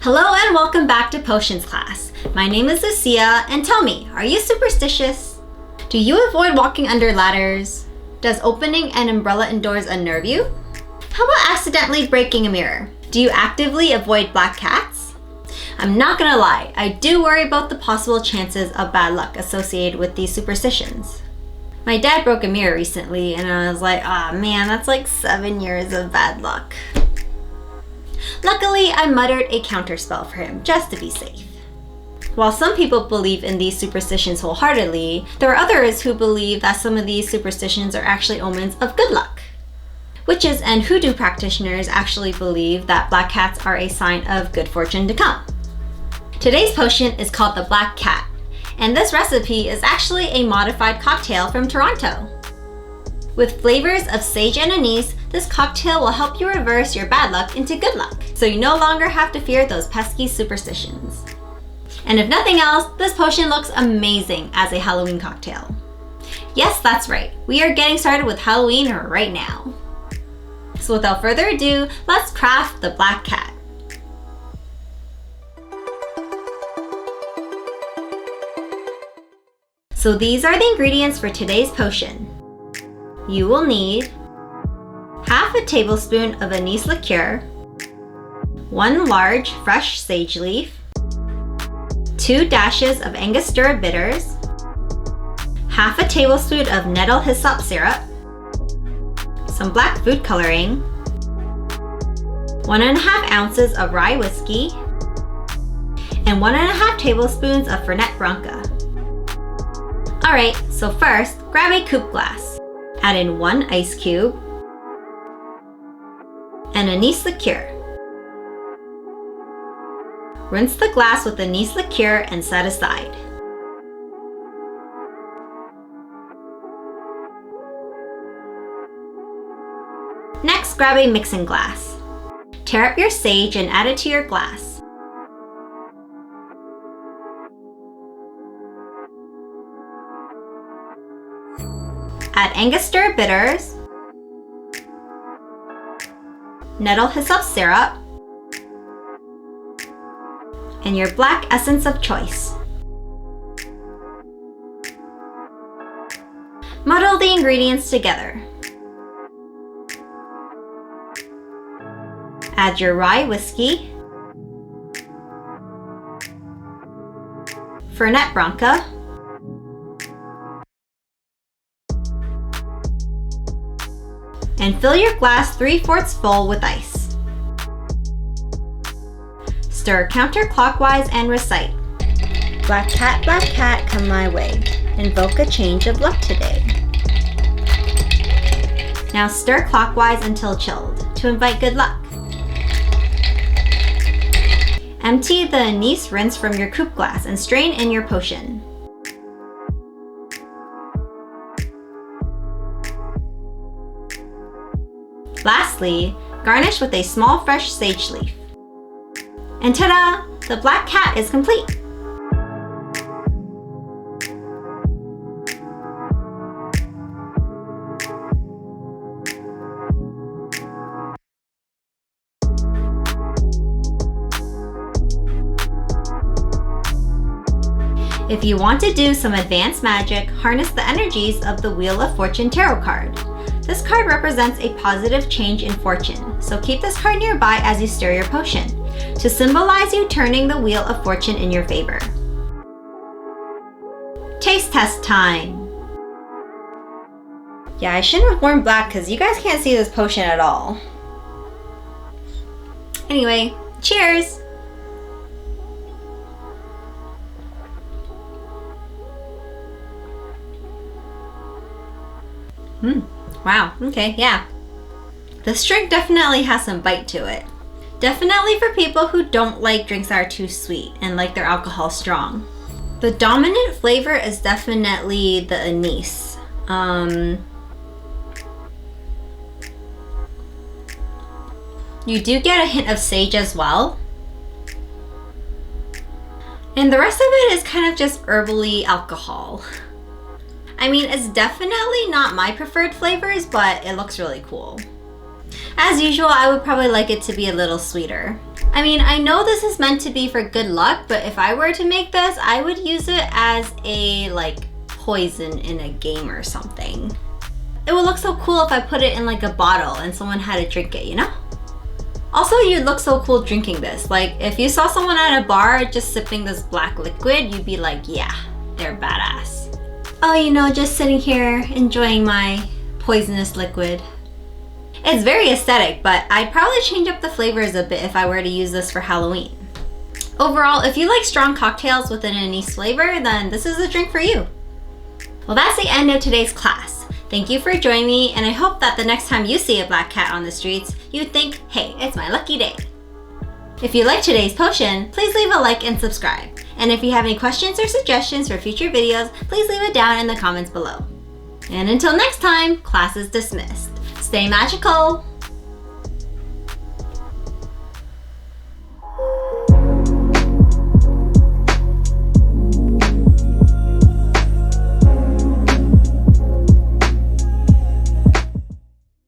Hello and welcome back to Potions class. My name is Lucia, and tell me, are you superstitious? Do you avoid walking under ladders? Does opening an umbrella indoors unnerve you? How about accidentally breaking a mirror? Do you actively avoid black cats? I'm not gonna lie, I do worry about the possible chances of bad luck associated with these superstitions. My dad broke a mirror recently and I was like, ah man, that's like 7 years of bad luck. Luckily, I muttered a counterspell for him, just to be safe. While some people believe in these superstitions wholeheartedly, there are others who believe that some of these superstitions are actually omens of good luck. Witches and hoodoo practitioners actually believe that black cats are a sign of good fortune to come. Today's potion is called the Black Cat, and this recipe is actually a modified cocktail from Toronto. With flavors of sage and anise, this cocktail will help you reverse your bad luck into good luck, so you no longer have to fear those pesky superstitions. And if nothing else, this potion looks amazing as a Halloween cocktail. Yes, that's right, we are getting started with Halloween right now. So without further ado, let's craft the Black Cat. So these are the ingredients for today's potion. You will need half a tablespoon of anise liqueur, 1 large fresh sage leaf, 2 dashes of angostura bitters, half a tablespoon of Nettle-hyssop syrup, some black food coloring, 1.5 ounces of rye whiskey, and 1.5 tablespoons of Fernet-Branca. Alright, so first, grab a coupe glass. Add in 1 ice cube and anise liqueur. Rinse the glass with anise liqueur and set aside. Next, grab a mixing glass. Tear up your sage and add it to your glass. Add angostura bitters, Nettle-hyssop syrup, and your black essence of choice. Muddle the ingredients together. Add your rye whiskey, Fernet-Branca, and fill your glass 3/4 full with ice. Stir counterclockwise and recite, black cat, come my way. Invoke a change of luck today. Now stir clockwise until chilled to invite good luck. Empty the anise rinse from your coupe glass and strain in your potion. Lastly, garnish with a small fresh sage leaf. And ta-da! The Black Cat is complete! If you want to do some advanced magic, harness the energies of the Wheel of Fortune tarot card. This card represents a positive change in fortune, so keep this card nearby as you stir your potion, to symbolize you turning the Wheel of Fortune in your favor. Taste test time! Yeah, I shouldn't have worn black because you guys can't see this potion at all. Anyway, cheers! Wow, okay, yeah. This drink definitely has some bite to it. Definitely for people who don't like drinks that are too sweet and like their alcohol strong. The dominant flavor is definitely the anise. You do get a hint of sage as well. And the rest of it is kind of just herbally alcohol. I mean, it's definitely not my preferred flavors, but it looks really cool. As usual, I would probably like it to be a little sweeter. I mean, I know this is meant to be for good luck, but if I were to make this, I would use it as a like poison in a game or something. It would look so cool if I put it in like a bottle and someone had to drink it, you know? Also, you'd look so cool drinking this. Like if you saw someone at a bar just sipping this black liquid, you'd be like, yeah, they're badass. Oh, you know, just sitting here enjoying my poisonous liquid. It's very aesthetic, but I'd probably change up the flavors a bit if I were to use this for Halloween. Overall, if you like strong cocktails with an anise flavor, then this is a drink for you. Well, that's the end of today's class. Thank you for joining me, and I hope that the next time you see a black cat on the streets, you think, hey, it's my lucky day. If you liked today's potion, please leave a like and subscribe. And if you have any questions or suggestions for future videos, please leave it down in the comments below. And until next time, class is dismissed. Stay magical!